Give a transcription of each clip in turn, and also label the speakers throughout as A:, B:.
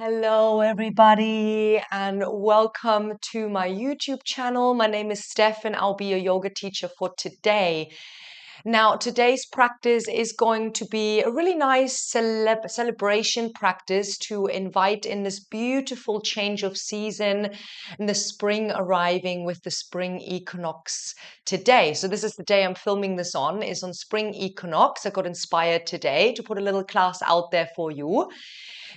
A: Hello, everybody, and welcome to my YouTube channel. My name is Steph, and I'll be your yoga teacher for today. Now, today's practice is going to be a really nice celebration practice to invite in this beautiful change of season and the spring arriving with the spring equinox today. So this is the day I'm filming this on, is on spring equinox. I got inspired today to put a little class out there for you.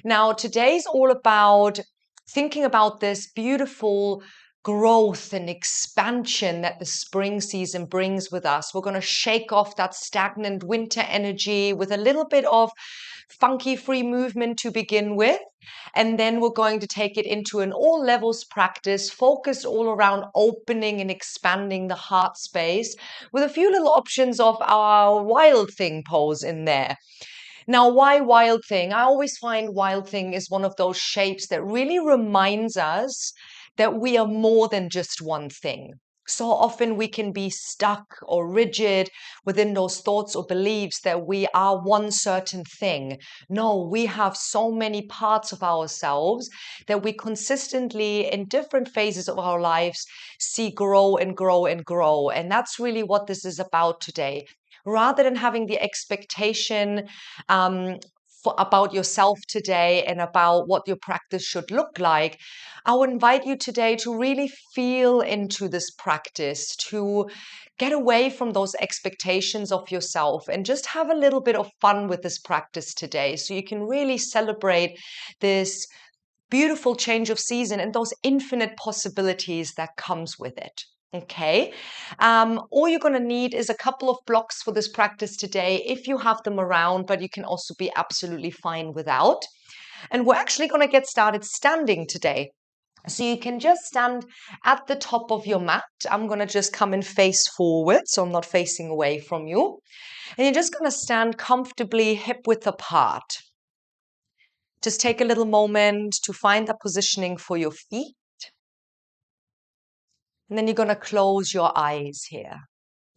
A: Now, today's all about thinking about this beautiful growth and expansion that the spring season brings with us. We're going to shake off that stagnant winter energy with a little bit of funky free movement to begin with. And then we're going to take it into an all levels practice focused all around opening and expanding the heart space with a few little options of our wild thing pose in there. Now, why wild thing? I always find wild thing is one of those shapes that really reminds us that we are more than just one thing. So often we can be stuck or rigid within those thoughts or beliefs that we are one certain thing. No, we have so many parts of ourselves that we consistently, in different phases of our lives, see grow and grow and grow. And that's really what this is about today. Rather than having the expectation about yourself today and about what your practice should look like, I would invite you today to really feel into this practice, to get away from those expectations of yourself and just have a little bit of fun with this practice today so you can really celebrate this beautiful change of season and those infinite possibilities that comes with it. Okay, all you're going to need is a couple of blocks for this practice today if you have them around, but you can also be absolutely fine without. And we're actually going to get started standing today. So you can just stand at the top of your mat. I'm going to just come and face forward, so I'm not facing away from you. And you're just going to stand comfortably hip width apart. Just take a little moment to find that positioning for your feet. And then you're going to close your eyes here.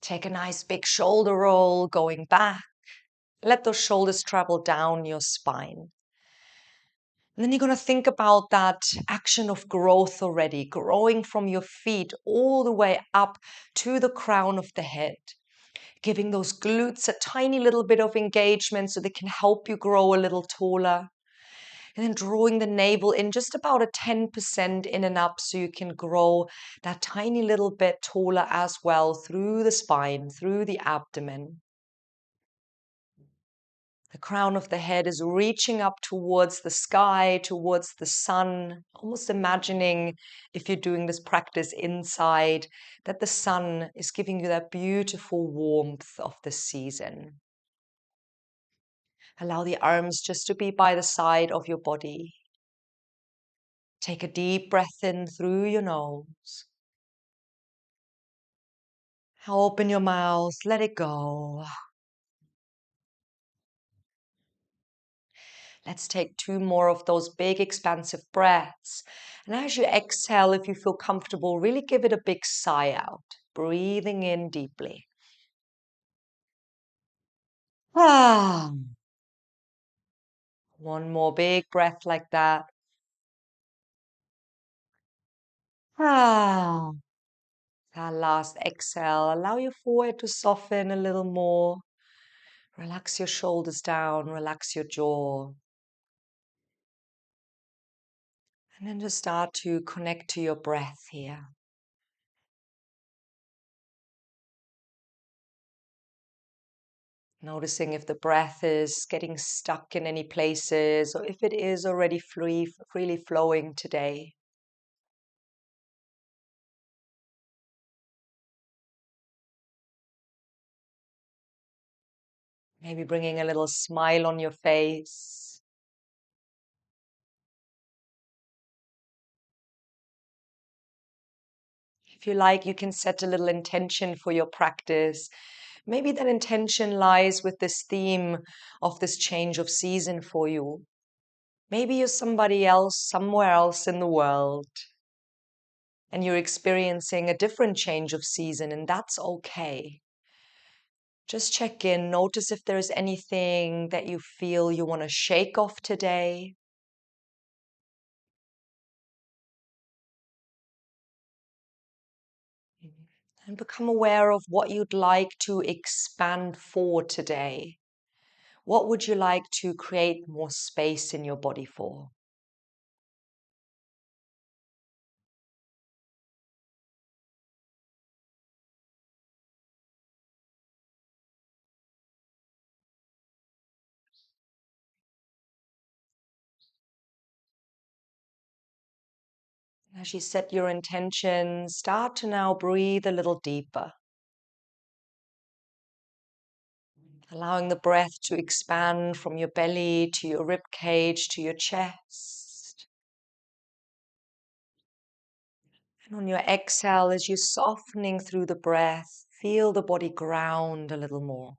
A: Take a nice big shoulder roll going back. Let those shoulders travel down your spine. And then you're going to think about that action of growth already, growing from your feet all the way up to the crown of the head. Giving those glutes a tiny little bit of engagement so they can help you grow a little taller. And then drawing the navel in just about a 10% in and up so you can grow that tiny little bit taller as well through the spine, through the abdomen. The crown of the head is reaching up towards the sky, towards the sun, almost imagining, if you're doing this practice inside, that the sun is giving you that beautiful warmth of the season. Allow the arms just to be by the side of your body. Take a deep breath in through your nose. Open your mouth, let it go. Let's take 2 more of those big expansive breaths. And as you exhale, if you feel comfortable, really give it a big sigh out, breathing in deeply. Ah. One more big breath like that. Ah. That last exhale, allow your forehead to soften a little more. Relax your shoulders down, relax your jaw. And then just start to connect to your breath here. Noticing if the breath is getting stuck in any places or if it is already freely flowing today. Maybe bringing a little smile on your face. If you like, you can set a little intention for your practice. Maybe that intention lies with this theme of this change of season for you. Maybe you're somebody else, somewhere else in the world, and you're experiencing a different change of season, and that's okay. Just check in, notice if there's anything that you feel you want to shake off today. And become aware of what you'd like to expand for today. What would you like to create more space in your body for? As you set your intention, start to now breathe a little deeper, allowing the breath to expand from your belly to your rib cage to your chest. And on your exhale, as you're softening through the breath, feel the body ground a little more.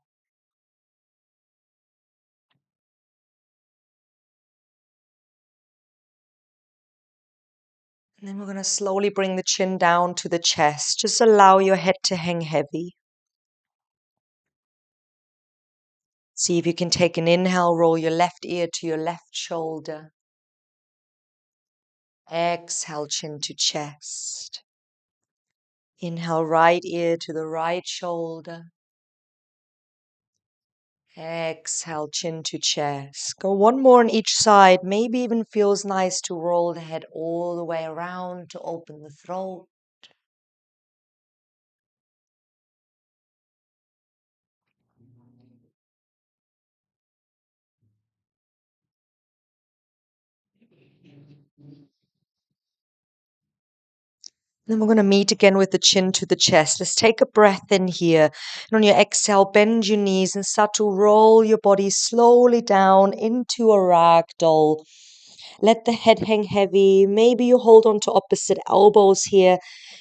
A: And then we're going to slowly bring the chin down to the chest. Just allow your head to hang heavy. See if you can take an inhale, roll your left ear to your left shoulder. Exhale, chin to chest. Inhale, right ear to the right shoulder. Exhale, chin to chest. Go one more on each side. Maybe even feels nice to roll the head all the way around to open the throat. Then we're going to meet again with the chin to the chest. Let's take a breath in here. And on your exhale, bend your knees and start to roll your body slowly down into a ragdoll. Let the head hang heavy. Maybe you hold on to opposite elbows here.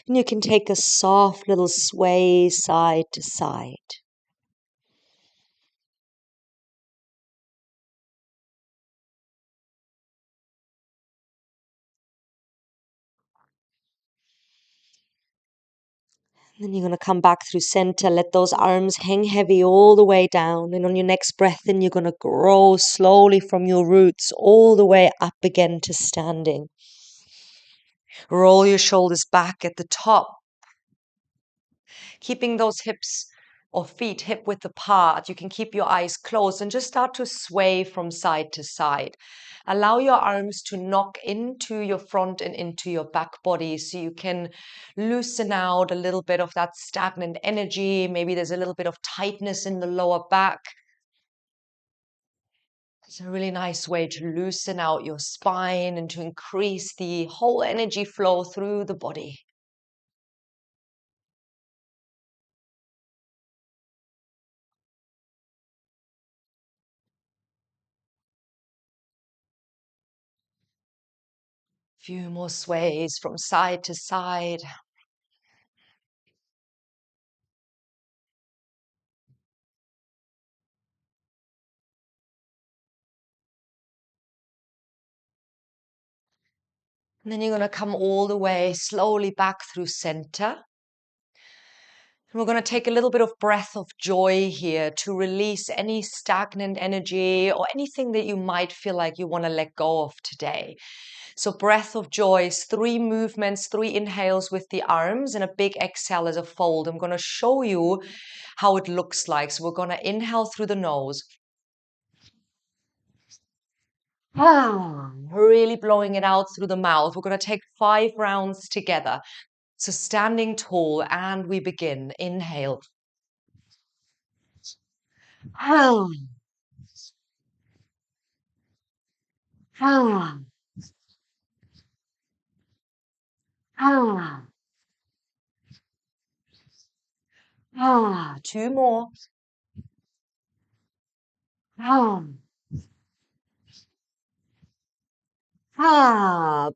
A: And you can take a soft little sway side to side. Then you're going to come back through center. Let those arms hang heavy all the way down. And on your next breath in, you're going to grow slowly from your roots all the way up again to standing. Roll your shoulders back at the top, keeping those hips or feet hip width apart. You can keep your eyes closed and just start to sway from side to side. Allow your arms to knock into your front and into your back body so you can loosen out a little bit of that stagnant energy. Maybe there's a little bit of tightness in the lower back. It's a really nice way to loosen out your spine and to increase the whole energy flow through the body. Few more sways from side to side. And then you're going to come all the way slowly back through center. And we're going to take a little bit of breath of joy here to release any stagnant energy or anything that you might feel like you want to let go of today. So breath of joy is 3 movements, 3 inhales with the arms and a big exhale as a fold. I'm going to show you how it looks like. So we're going to inhale through the nose. Really blowing it out through the mouth. We're going to take 5 rounds together. So standing tall and we begin. Inhale. Two more.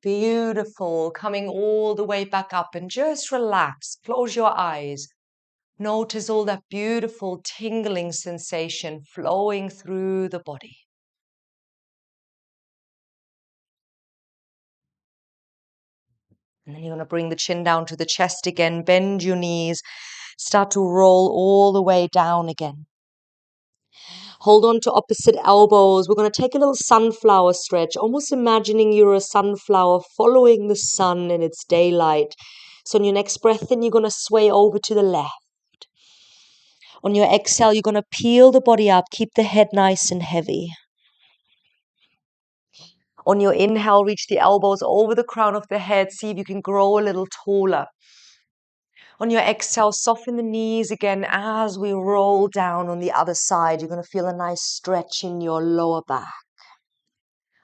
A: Beautiful. Coming all the way back up and just relax. Close your eyes. Notice all that beautiful tingling sensation flowing through the body. And then you're going to bring the chin down to the chest again. Bend your knees. Start to roll all the way down again. Hold on to opposite elbows. We're going to take a little sunflower stretch, almost imagining you're a sunflower following the sun in its daylight. So on your next breath in, you're going to sway over to the left. On your exhale, you're going to peel the body up. Keep the head nice and heavy. On your inhale, reach the elbows over the crown of the head. See if you can grow a little taller. On your exhale, soften the knees again as we roll down on the other side. You're going to feel a nice stretch in your lower back.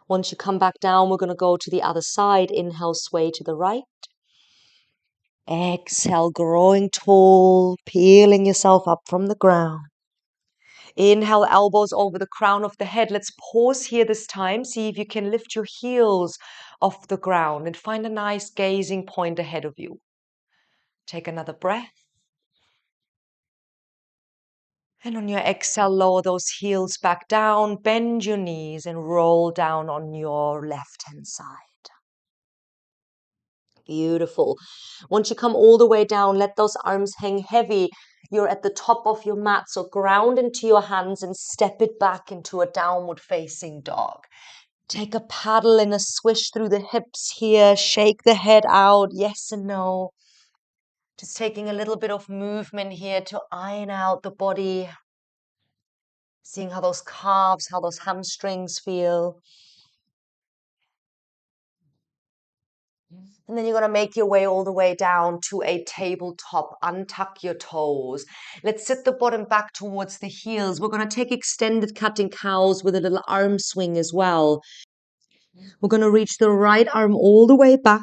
A: Once you come back down, we're going to go to the other side. Inhale, sway to the right. Exhale, growing tall, peeling yourself up from the ground. Inhale, elbows over the crown of the head. Let's pause here this time. See if you can lift your heels off the ground and find a nice gazing point ahead of you. Take another breath. And on your exhale, lower those heels back down, bend your knees and roll down on your left-hand side. Beautiful. Once you come all the way down, let those arms hang heavy. You're at the top of your mat, so ground into your hands and step it back into a downward facing dog. Take a paddle and a swish through the hips here. Shake the head out, yes and no. Just taking a little bit of movement here to iron out the body. Seeing how those calves, how those hamstrings feel. And then you're going to make your way all the way down to a tabletop. Untuck your toes. Let's sit the bottom back towards the heels. We're going to take extended cutting cows with a little arm swing as well. We're going to reach the right arm all the way back.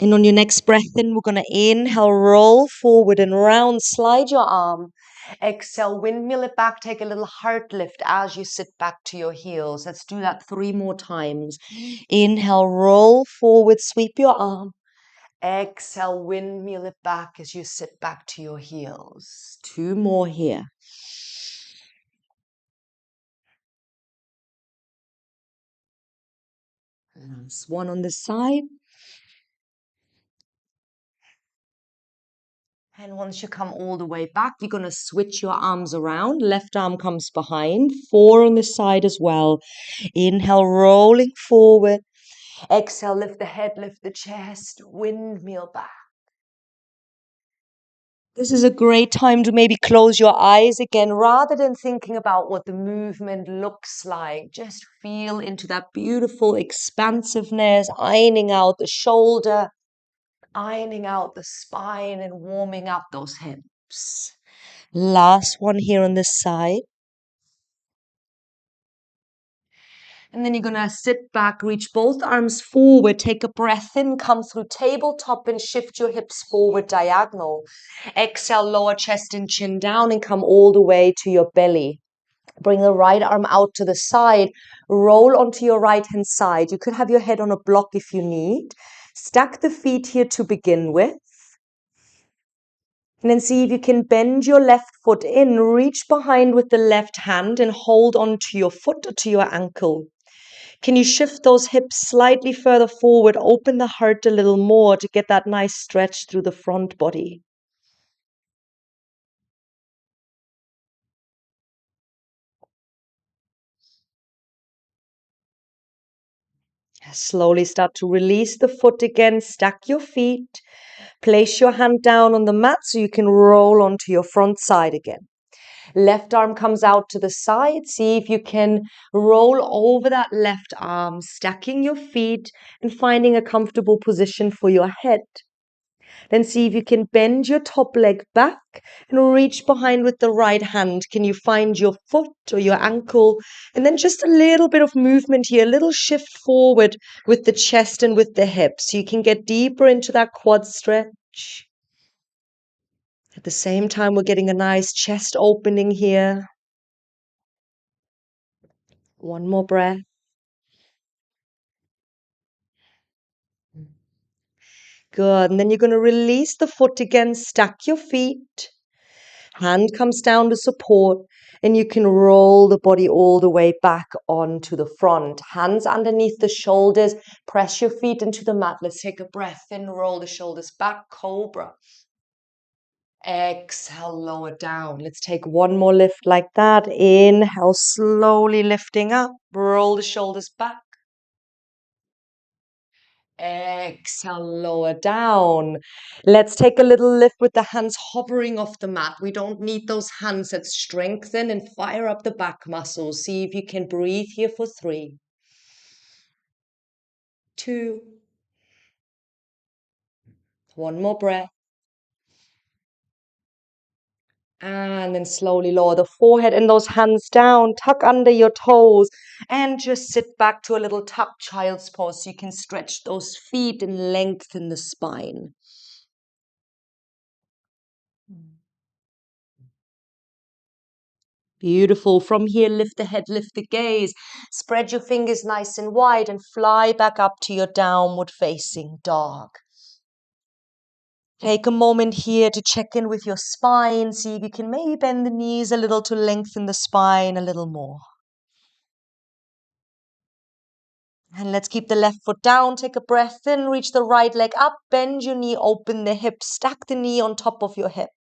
A: And on your next breath in, we're going to inhale, roll forward and round, slide your arm. Exhale, windmill it back, take a little heart lift as you sit back to your heels. Let's do that 3 more times. Inhale, roll forward, sweep your arm. Exhale, windmill it back as you sit back to your heels. 2 more here. Last one on this side. And once you come all the way back, you're going to switch your arms around. Left arm comes behind. 4 on this side as well. Inhale, rolling forward. Exhale, lift the head, lift the chest. Windmill back. This is a great time to maybe close your eyes again. Rather than thinking about what the movement looks like, just feel into that beautiful expansiveness, ironing out the shoulder, ironing out the spine and warming up those hips. Last one here on this side. And then you're going to sit back, reach both arms forward, take a breath in, come through tabletop and shift your hips forward diagonal. Exhale, lower chest and chin down and come all the way to your belly. Bring the right arm out to the side, roll onto your right hand side. You could have your head on a block if you need. Stack the feet here to begin with. And then see if you can bend your left foot in, reach behind with the left hand and hold on to your foot or to your ankle. Can you shift those hips slightly further forward, open the heart a little more to get that nice stretch through the front body? Slowly start to release the foot again, stack your feet, place your hand down on the mat so you can roll onto your front side again. Left arm comes out to the side. See if you can roll over that left arm, stacking your feet and finding a comfortable position for your head. Then see if you can bend your top leg back and reach behind with the right hand. Can you find your foot or your ankle? And then just a little bit of movement here, a little shift forward with the chest and with the hips. So you can get deeper into that quad stretch. At the same time, we're getting a nice chest opening here. One more breath. Good. And then you're going to release the foot again, stack your feet. Hand comes down to support, and you can roll the body all the way back onto the front. Hands underneath the shoulders. Press your feet into the mat. Let's take a breath in, roll the shoulders back, cobra. Exhale, lower down. Let's take one more lift like that. Inhale, slowly lifting up. Roll the shoulders back. Exhale, lower down. Let's take a little lift with the hands hovering off the mat. We don't need those hands. Let's strengthen and fire up the back muscles. See if you can breathe here for 3, 2, one more breath. And then slowly lower the forehead and those hands down, tuck under your toes, and just sit back to a little tuck child's pose so you can stretch those feet and lengthen the spine. Beautiful. From here, lift the head, lift the gaze. Spread your fingers nice and wide and fly back up to your downward facing dog. Take a moment here to check in with your spine. See if you can maybe bend the knees a little to lengthen the spine a little more. And let's keep the left foot down. Take a breath in, reach the right leg up, bend your knee, open the hip, stack the knee on top of your hip.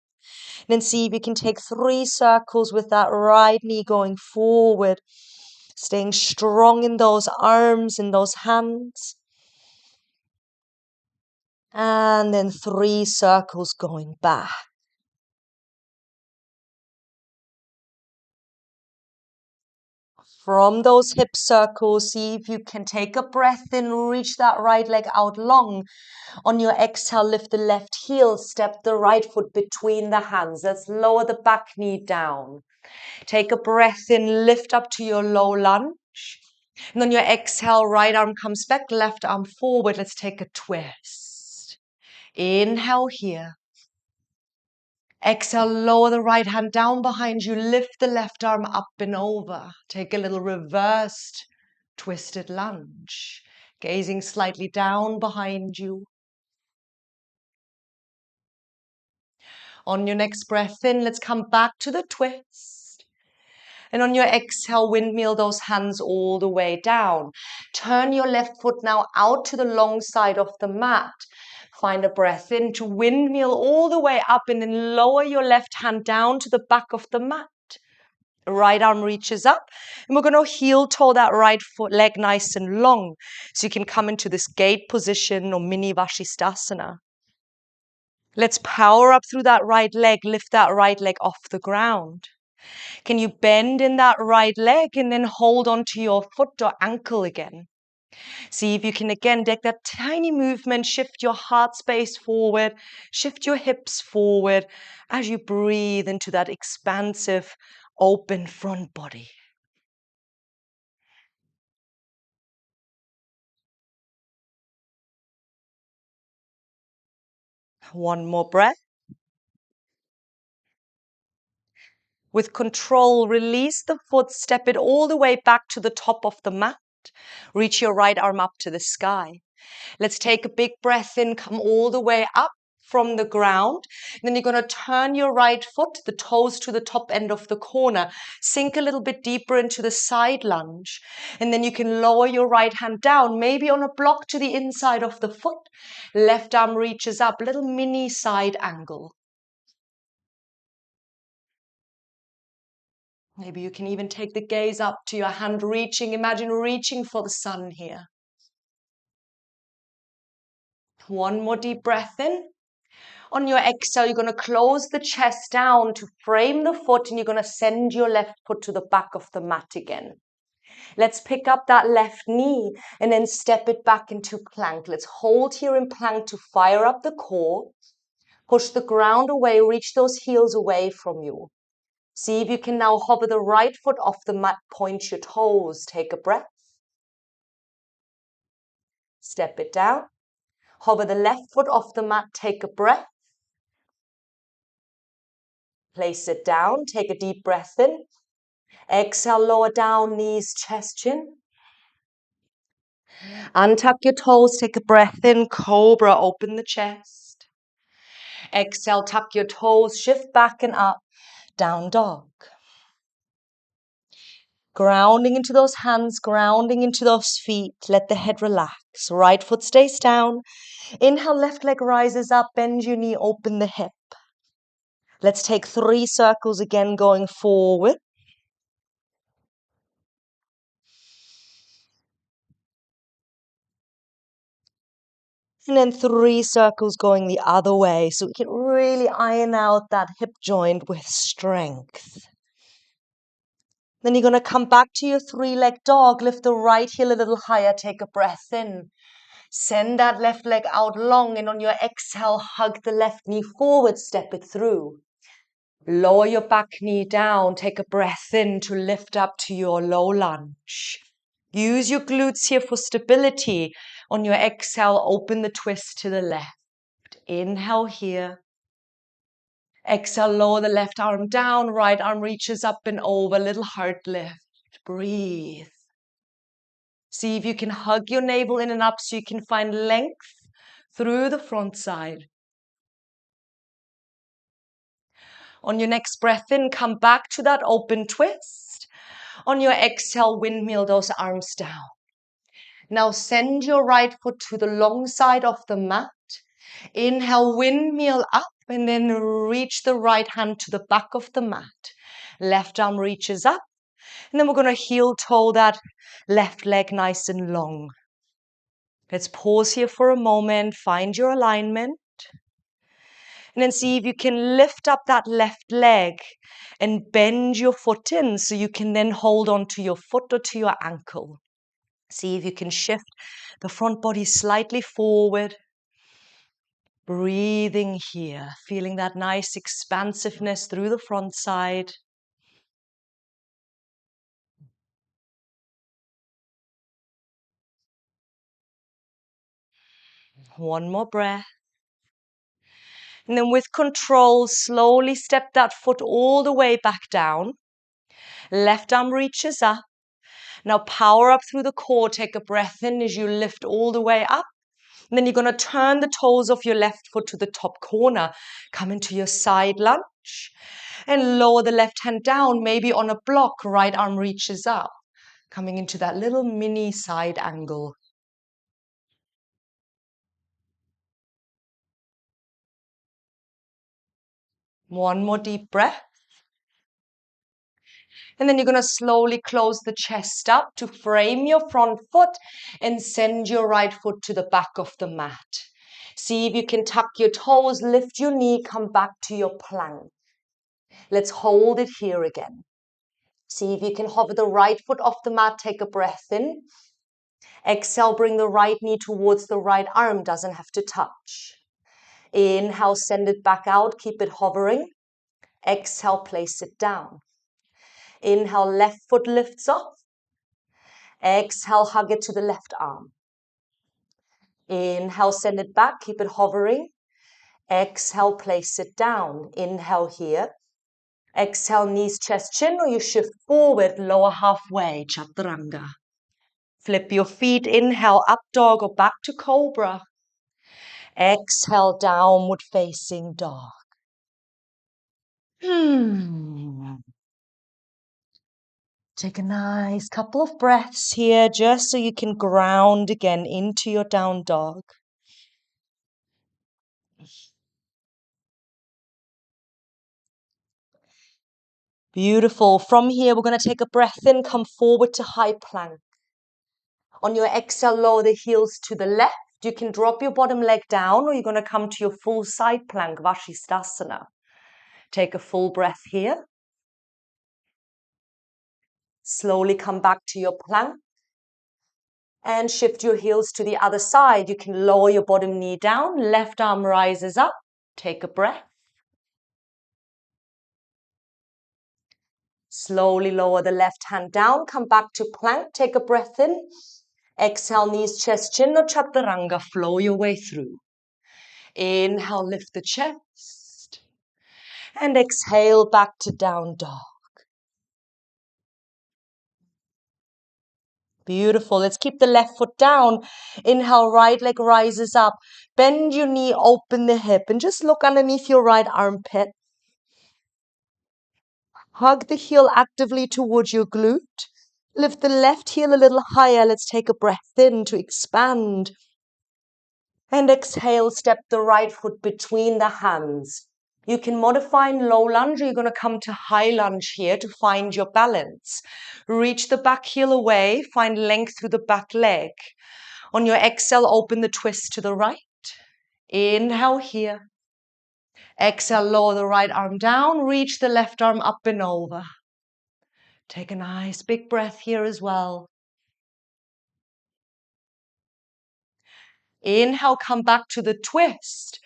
A: Then see if you can take 3 circles with that right knee going forward, staying strong in those arms and those hands. And then 3 circles going back. From those hip circles, see if you can take a breath in, reach that right leg out long. On your exhale, lift the left heel, step the right foot between the hands. Let's lower the back knee down. Take a breath in, lift up to your low lunge. And on your exhale, right arm comes back, left arm forward. Let's take a twist. Inhale here. Exhale, lower the right hand down behind you. Lift the left arm up and over. Take a little reversed twisted lunge. Gazing slightly down behind you. On your next breath in, let's come back to the twist. And on your exhale, windmill those hands all the way down. Turn your left foot now out to the long side of the mat. Find a breath in to windmill all the way up and then lower your left hand down to the back of the mat. Right arm reaches up and we're going to heel toe that right foot leg nice and long so you can come into this gate position or mini Vashisthasana. Let's power up through that right leg, lift that right leg off the ground. Can you bend in that right leg and then hold onto your foot or ankle again? See if you can again take that tiny movement, shift your heart space forward, shift your hips forward as you breathe into that expansive, open front body. One more breath. With control, release the foot, step it all the way back to the top of the mat. Reach your right arm up to the sky. Let's take a big breath in, come all the way up from the ground. And then you're going to turn your right foot, the toes to the top end of the corner. Sink a little bit deeper into the side lunge. And then you can lower your right hand down, maybe on a block to the inside of the foot. Left arm reaches up, little mini side angle. Maybe you can even take the gaze up to your hand reaching. Imagine reaching for the sun here. One more deep breath in. On your exhale, you're going to close the chest down to frame the foot and you're going to send your left foot to the back of the mat again. Let's pick up that left knee and then step it back into plank. Let's hold here in plank to fire up the core. Push the ground away, reach those heels away from you. See if you can now hover the right foot off the mat, point your toes, take a breath. Step it down. Hover the left foot off the mat, take a breath. Place it down, take a deep breath in. Exhale, lower down, knees, chest, chin. Untuck your toes, take a breath in, cobra, open the chest. Exhale, tuck your toes, shift back and up, down dog. Grounding into those hands, grounding into those feet. Let the head relax. Right foot stays down. Inhale, left leg rises up, bend your knee, open the hip. Let's take 3 circles again, going forward. And then 3 circles going the other way, so we can really iron out that hip joint with strength. Then you're going to come back to your 3-leg dog. Lift the right heel a little higher. Take a breath in. Send that left leg out long, and on your exhale, hug the left knee forward. Step it through. Lower your back knee down. Take a breath in to lift up to your low lunge. Use your glutes here for stability. On your exhale, open the twist to the left. Inhale here. Exhale, lower the left arm down, right arm reaches up and over, little heart lift. Breathe. See if you can hug your navel in and up so you can find length through the front side. On your next breath in, come back to that open twist. On your exhale, windmill those arms down. Now send your right foot to the long side of the mat. Inhale, windmill up. And then reach the right hand to the back of the mat. Left arm reaches up. And then we're going to heel toe that left leg nice and long. Let's pause here for a moment. Find your alignment. And then see if you can lift up that left leg and bend your foot in so you can then hold on to your foot or to your ankle. See if you can shift the front body slightly forward. Breathing here, feeling that nice expansiveness through the front side. One more breath. And then with control, slowly step that foot all the way back down. Left arm reaches up. Now power up through the core. Take a breath in as you lift all the way up. And then you're going to turn the toes of your left foot to the top corner. Come into your side lunge. And lower the left hand down, maybe on a block. Right arm reaches up. Coming into that little mini side angle. One more deep breath. And then you're going to slowly close the chest up to frame your front foot and send your right foot to the back of the mat. See if you can tuck your toes, lift your knee, come back to your plank. Let's hold it here again. See if you can hover the right foot off the mat, take a breath in. Exhale, bring the right knee towards the right arm, doesn't have to touch. Inhale, send it back out, keep it hovering. Exhale, place it down. Inhale, left foot lifts off. Exhale, hug it to the left arm. Inhale, send it back, keep it hovering. Exhale, place it down. Inhale here. Exhale, knees, chest, chin, or you shift forward, lower halfway, chaturanga. Flip your feet, inhale, up dog or back to cobra. Exhale, downward facing dog. Take a nice couple of breaths here just so you can ground again into your down dog. Beautiful. From here, we're going to take a breath in, come forward to high plank. On your exhale, lower the heels to the left. You can drop your bottom leg down or you're going to come to your full side plank, Vashisthasana. Take a full breath here. Slowly come back to your plank. And shift your heels to the other side. You can lower your bottom knee down. Left arm rises up. Take a breath. Slowly lower the left hand down. Come back to plank. Take a breath in. Exhale, knees, chest, chin, or chaturanga. Flow your way through. Inhale, lift the chest. And exhale, back to down dog. Beautiful. Let's keep the left foot down. Inhale, right leg rises up. Bend your knee, open the hip, and just look underneath your right armpit. Hug the heel actively towards your glute. Lift the left heel a little higher. Let's take a breath in to expand. And exhale, step the right foot between the hands. You can modify in low lunge, or you're going to come to high lunge here to find your balance. Reach the back heel away, find length through the back leg. On your exhale, open the twist to the right. Inhale here. Exhale, lower the right arm down, reach the left arm up and over. Take a nice big breath here as well. Inhale, come back to the twist.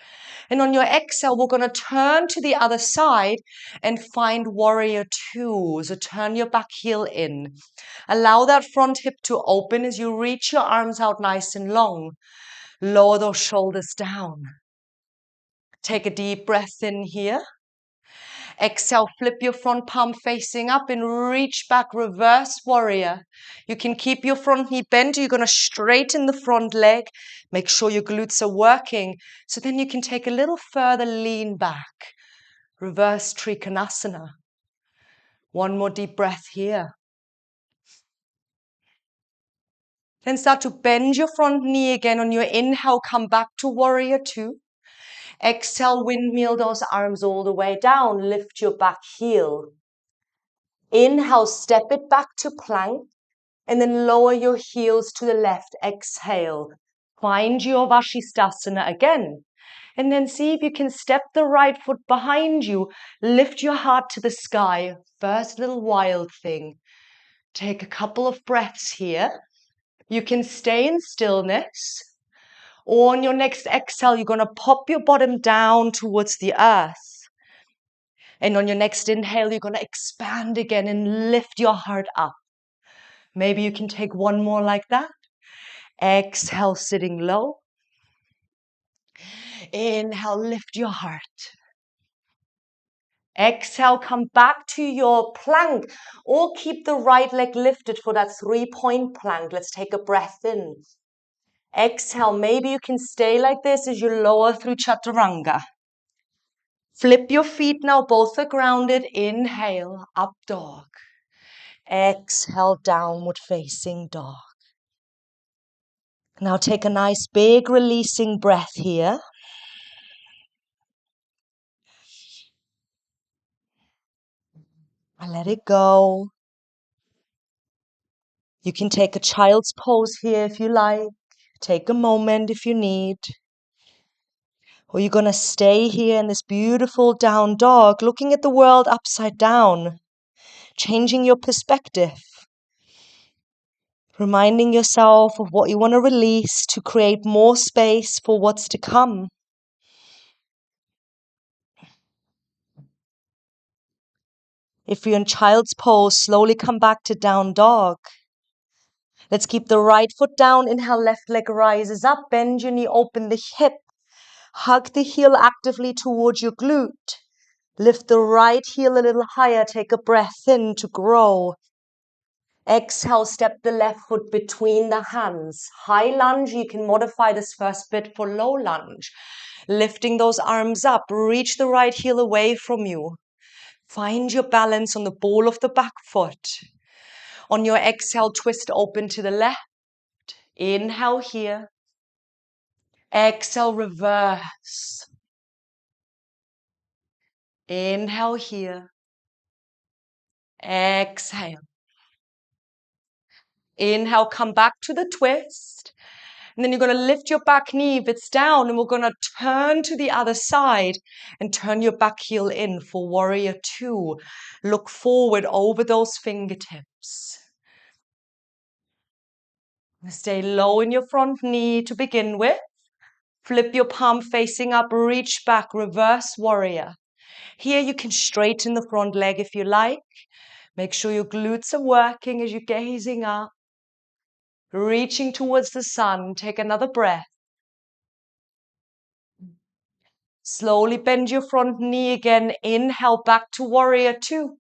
A: And on your exhale, we're going to turn to the other side and find warrior two. So turn your back heel in. Allow that front hip to open as you reach your arms out nice and long. Lower those shoulders down. Take a deep breath in here. Exhale, flip your front palm facing up and reach back, reverse warrior. You can keep your front knee bent. You're going to straighten the front leg. Make sure your glutes are working. So then you can take a little further lean back. Reverse Trikonasana. One more deep breath here. Then start to bend your front knee again. On your inhale, come back to warrior two. Exhale, windmill those arms all the way down. Lift your back heel. Inhale, step it back to plank. And then lower your heels to the left. Exhale. Find your Vashisthasana again. And then see if you can step the right foot behind you. Lift your heart to the sky. First little wild thing. Take a couple of breaths here. You can stay in stillness. Or on your next exhale, you're going to pop your bottom down towards the earth. And on your next inhale, you're going to expand again and lift your heart up. Maybe you can take one more like that. Exhale, sitting low. Inhale, lift your heart. Exhale, come back to your plank or keep the right leg lifted for that 3-point plank. Let's take a breath in. Exhale, maybe you can stay like this as you lower through Chaturanga. Flip your feet now, both are grounded. Inhale, up dog. Exhale, downward facing dog. Now take a nice big releasing breath here. And let it go. You can take a child's pose here if you like. Take a moment if you need. Or you're going to stay here in this beautiful down dog, looking at the world upside down, changing your perspective, reminding yourself of what you want to release to create more space for what's to come. If you're in child's pose, slowly come back to down dog. Let's keep the right foot down. Inhale, left leg rises up. Bend your knee, open the hip. Hug the heel actively towards your glute. Lift the right heel a little higher. Take a breath in to grow. Exhale, step the left foot between the hands. High lunge, you can modify this first bit for low lunge. Lifting those arms up, reach the right heel away from you. Find your balance on the ball of the back foot. On your exhale, twist open to the left. Inhale here. Exhale, reverse. Inhale here. Exhale. Inhale, come back to the twist. And then you're going to lift your back knee if it's down, and we're going to turn to the other side and turn your back heel in for warrior two. Look forward over those fingertips. Stay low in your front knee to begin with. Flip your palm facing up, reach back, reverse warrior. Here you can straighten the front leg if you like. Make sure your glutes are working as you're gazing up. Reaching towards the sun, take another breath. Slowly bend your front knee again. Inhale, back to warrior two.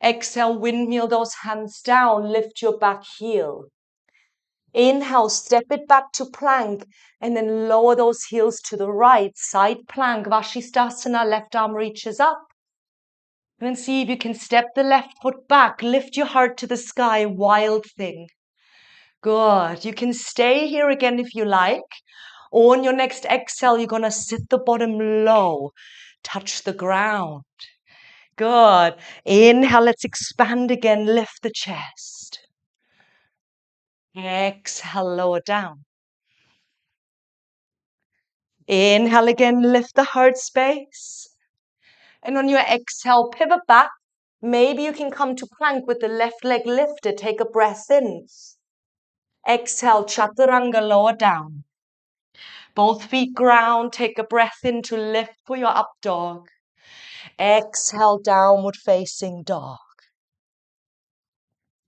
A: Exhale, windmill those hands down. Lift your back heel. Inhale, step it back to plank. And then lower those heels to the right. Side plank, Vashisthasana, left arm reaches up. And then see if you can step the left foot back. Lift your heart to the sky, wild thing. Good. You can stay here again if you like. Or on your next exhale, you're going to sit the bottom low. Touch the ground. Good. Inhale, let's expand again. Lift the chest. Exhale, lower down. Inhale again, lift the heart space. And on your exhale, pivot back. Maybe you can come to plank with the left leg lifted. Take a breath in. Exhale, chaturanga, lower down. Both feet ground. Take a breath in to lift for your up dog. Exhale, downward facing dog.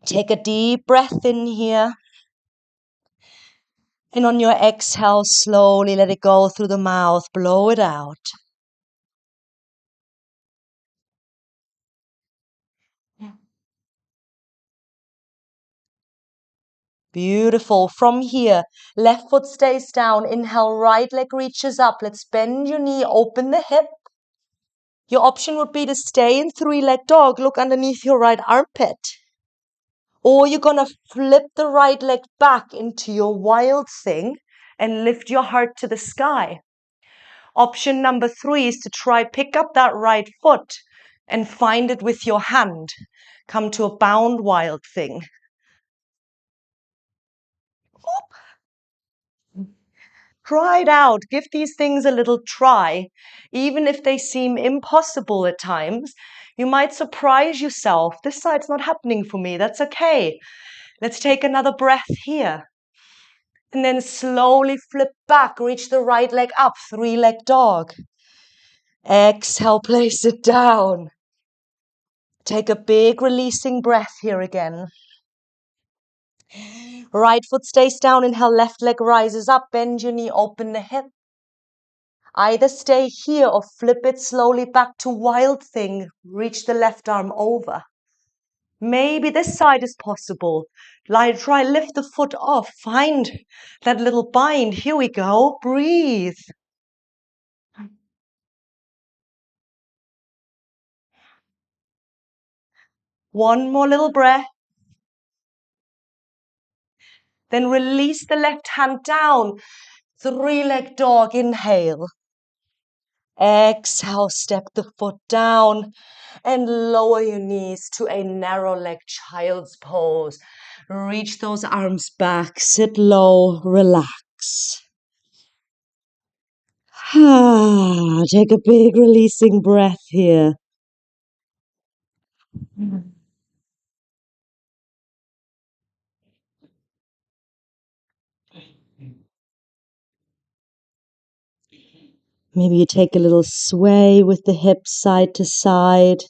A: Take a deep breath in here. And on your exhale, slowly let it go through the mouth. Blow it out. Beautiful. From here, left foot stays down. Inhale, right leg reaches up. Let's bend your knee, open the hip. Your option would be to stay in three-leg dog. Look underneath your right armpit. Or you're going to flip the right leg back into your wild thing and lift your heart to the sky. Option number 3 is to try pick up that right foot and find it with your hand. Come to a bound wild thing. Try it out. Give these things a little try. Even if they seem impossible at times, you might surprise yourself. This side's not happening for me. That's okay. Let's take another breath here. And then slowly flip back. Reach the right leg up. Three-leg dog. Exhale, place it down. Take a big releasing breath here again. Right foot stays down. Inhale, left leg rises up. Bend your knee, open the hip. Either stay here or flip it slowly back to wild thing. Reach the left arm over. Maybe this side is possible. Try lift the foot off. Find that little bind. Here we go. Breathe. One more little breath. Then release the left hand down. Three-leg dog. Inhale. Exhale, step the foot down and lower your knees to a narrow-leg child's pose. Reach those arms back, sit low, relax. Take a big releasing breath here. Maybe you take a little sway with the hips side to side.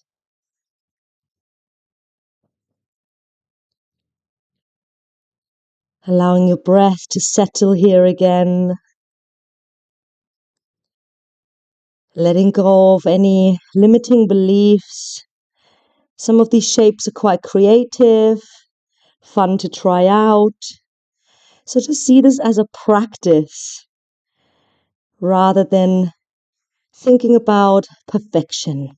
A: Allowing your breath to settle here again. Letting go of any limiting beliefs. Some of these shapes are quite creative, fun to try out. So just see this as a practice rather than thinking about perfection.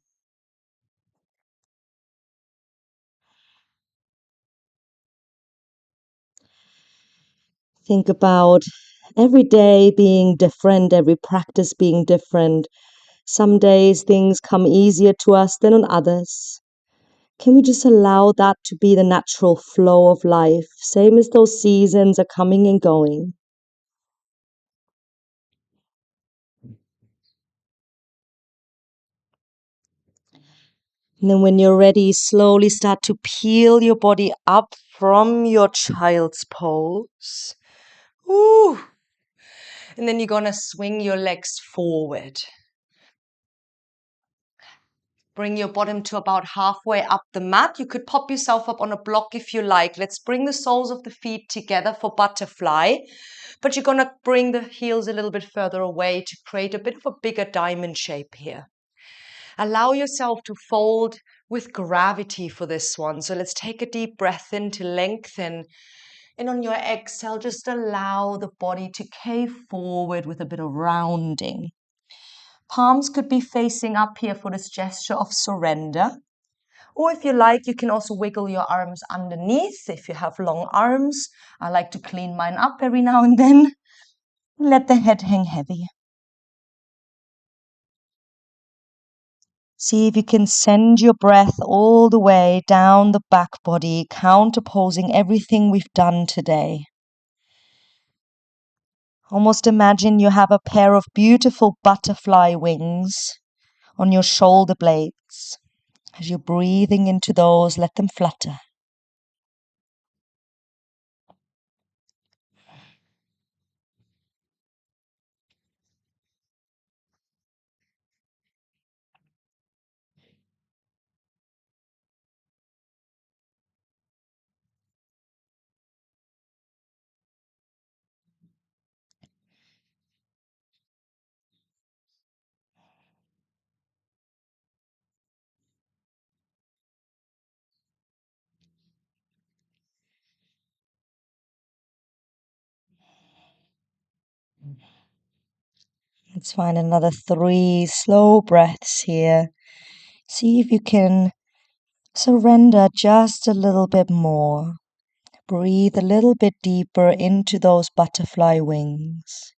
A: Think about every day being different, every practice being different. Some days things come easier to us than on others. Can we just allow that to be the natural flow of life, same as those seasons are coming and going? And then when you're ready, slowly start to peel your body up from your child's pose. Ooh. And then you're going to swing your legs forward. Bring your bottom to about halfway up the mat. You could pop yourself up on a block if you like. Let's bring the soles of the feet together for butterfly. But you're going to bring the heels a little bit further away to create a bit of a bigger diamond shape here. Allow yourself to fold with gravity for this one. So let's take a deep breath in to lengthen. And on your exhale, just allow the body to cave forward with a bit of rounding. Palms could be facing up here for this gesture of surrender. Or if you like, you can also wiggle your arms underneath if you have long arms. I like to clean mine up every now and then. Let the head hang heavy. See if you can send your breath all the way down the back body, counterposing everything we've done today. Almost imagine you have a pair of beautiful butterfly wings on your shoulder blades. As you're breathing into those, let them flutter. Let's find another 3 slow breaths here. See if you can surrender just a little bit more. Breathe a little bit deeper into those butterfly wings.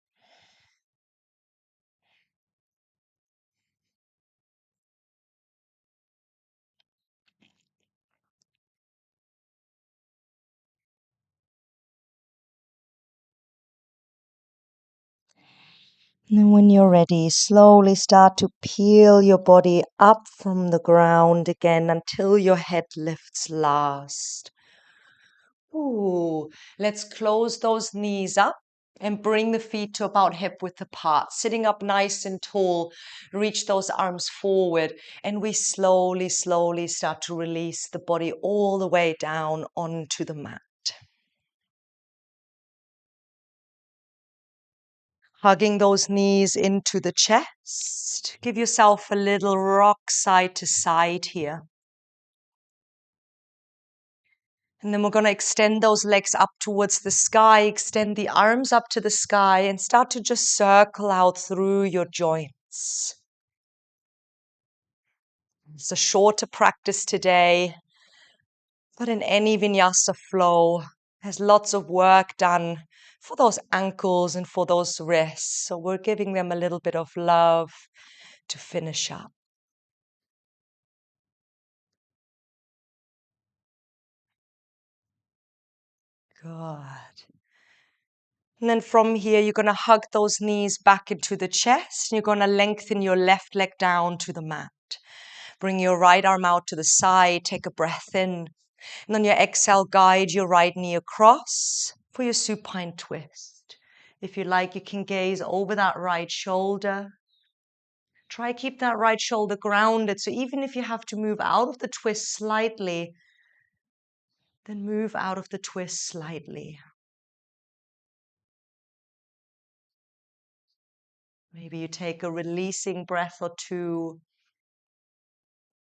A: And then when you're ready, slowly start to peel your body up from the ground again until your head lifts last. Ooh, let's close those knees up and bring the feet to about hip width apart. Sitting up nice and tall, reach those arms forward, and we slowly start to release the body all the way down onto the mat. Hugging those knees into the chest. Give yourself a little rock side to side here. And then we're going to extend those legs up towards the sky, extend the arms up to the sky, and start to just circle out through your joints. It's a shorter practice today, but in any vinyasa flow, there's lots of work done for those ankles and for those wrists. So we're giving them a little bit of love to finish up. Good. And then from here, you're going to hug those knees back into the chest. And you're going to lengthen your left leg down to the mat. Bring your right arm out to the side. Take a breath in. And on your exhale, guide your right knee across for your supine twist. If you like, you can gaze over that right shoulder. Try keep that right shoulder grounded. So even if you have to move out of the twist slightly, then move out of the twist slightly. Maybe you take a releasing breath or two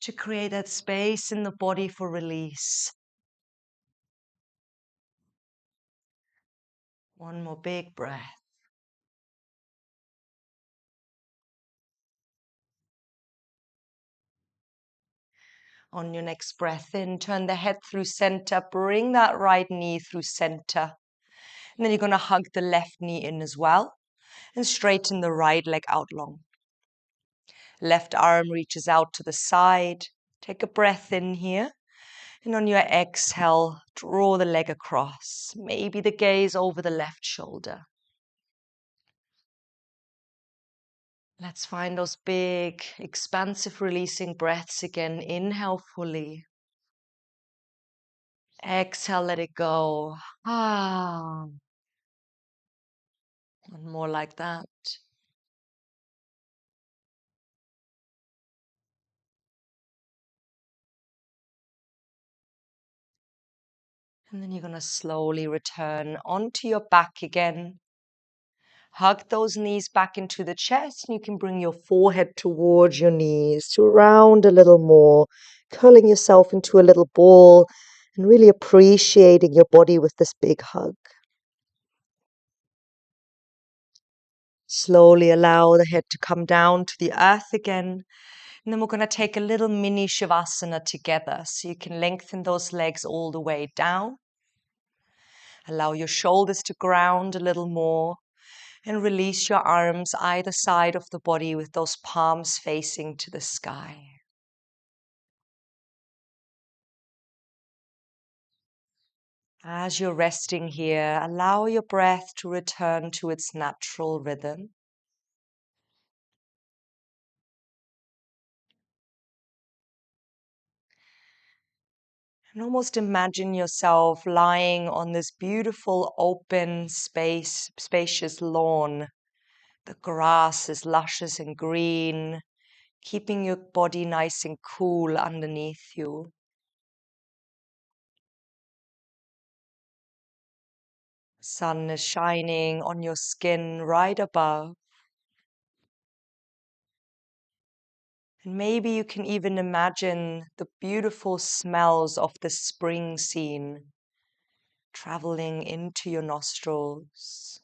A: to create that space in the body for release. One more big breath. On your next breath in, turn the head through center, bring that right knee through center. And then you're going to hug the left knee in as well and straighten the right leg out long. Left arm reaches out to the side. Take a breath in here. And on your exhale, draw the leg across. Maybe the gaze over the left shoulder. Let's find those big, expansive, releasing breaths again. Inhale fully. Exhale, let it go. Ah. One more like that. And then you're going to slowly return onto your back again. Hug those knees back into the chest, and you can bring your forehead towards your knees to round a little more, curling yourself into a little ball and really appreciating your body with this big hug. Slowly allow the head to come down to the earth again. And then we're going to take a little mini Shavasana together. So you can lengthen those legs all the way down. Allow your shoulders to ground a little more. And release your arms either side of the body with those palms facing to the sky. As you're resting here, allow your breath to return to its natural rhythm. And almost imagine yourself lying on this beautiful open spacious lawn. The grass is luscious and green, keeping your body nice and cool underneath you. Sun is shining on your skin right above. And maybe you can even imagine the beautiful smells of the spring scene traveling into your nostrils.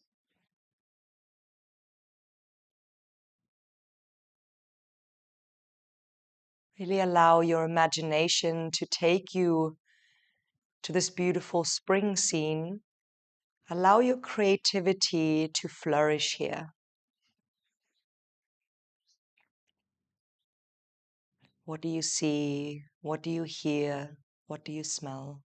A: Really allow your imagination to take you to this beautiful spring scene. Allow your creativity to flourish here. What do you see? What do you hear? What do you smell?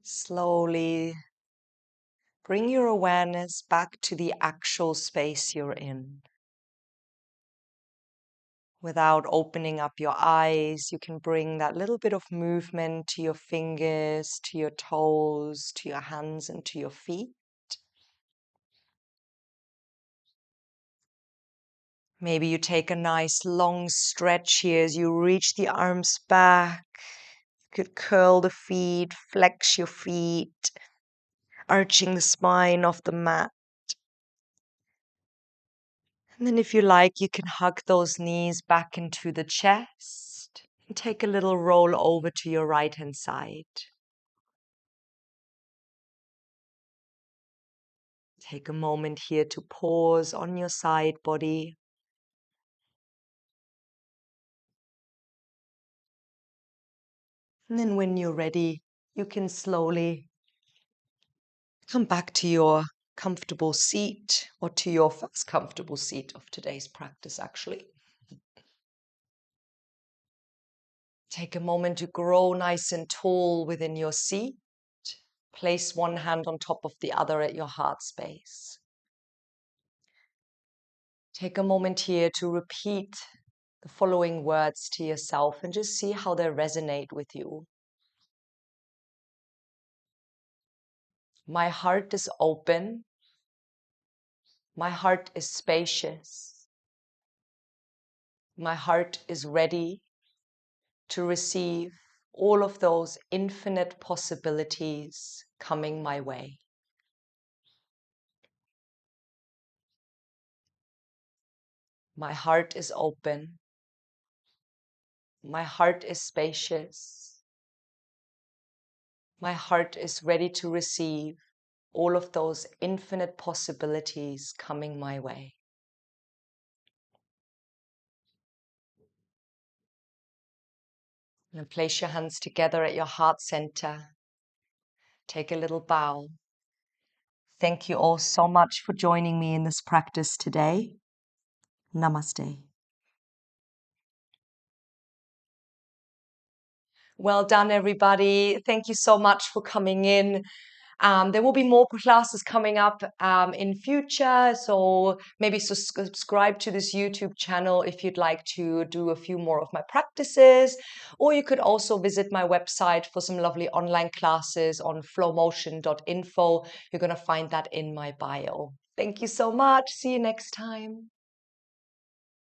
A: Slowly bring your awareness back to the actual space you're in. Without opening up your eyes, you can bring that little bit of movement to your fingers, to your toes, to your hands, and to your feet. Maybe you take a nice long stretch here as you reach the arms back. You could curl the feet, flex your feet, arching the spine of the mat. And then if you like, you can hug those knees back into the chest and take a little roll over to your right-hand side. Take a moment here to pause on your side body. And then when you're ready, you can slowly come back to your comfortable seat, or to your first comfortable seat of today's practice, actually. Take a moment to grow nice and tall within your seat. Place one hand on top of the other at your heart space. Take a moment here to repeat the following words to yourself and just see how they resonate with you. My heart is open. My heart is spacious. My heart is ready to receive all of those infinite possibilities coming my way. My heart is open. My heart is spacious. My heart is ready to receive all of those infinite possibilities coming my way. And place your hands together at your heart center. Take a little bow. Thank you all so much for joining me in this practice today. Namaste. Well done, everybody. Thank you so much for coming in. There will be more classes coming up in future, so maybe subscribe to this YouTube channel if you'd like to do a few more of my practices, or you could also visit my website for some lovely online classes on flowmotion.info. You're going to find that in my bio. Thank you so much. See you next time.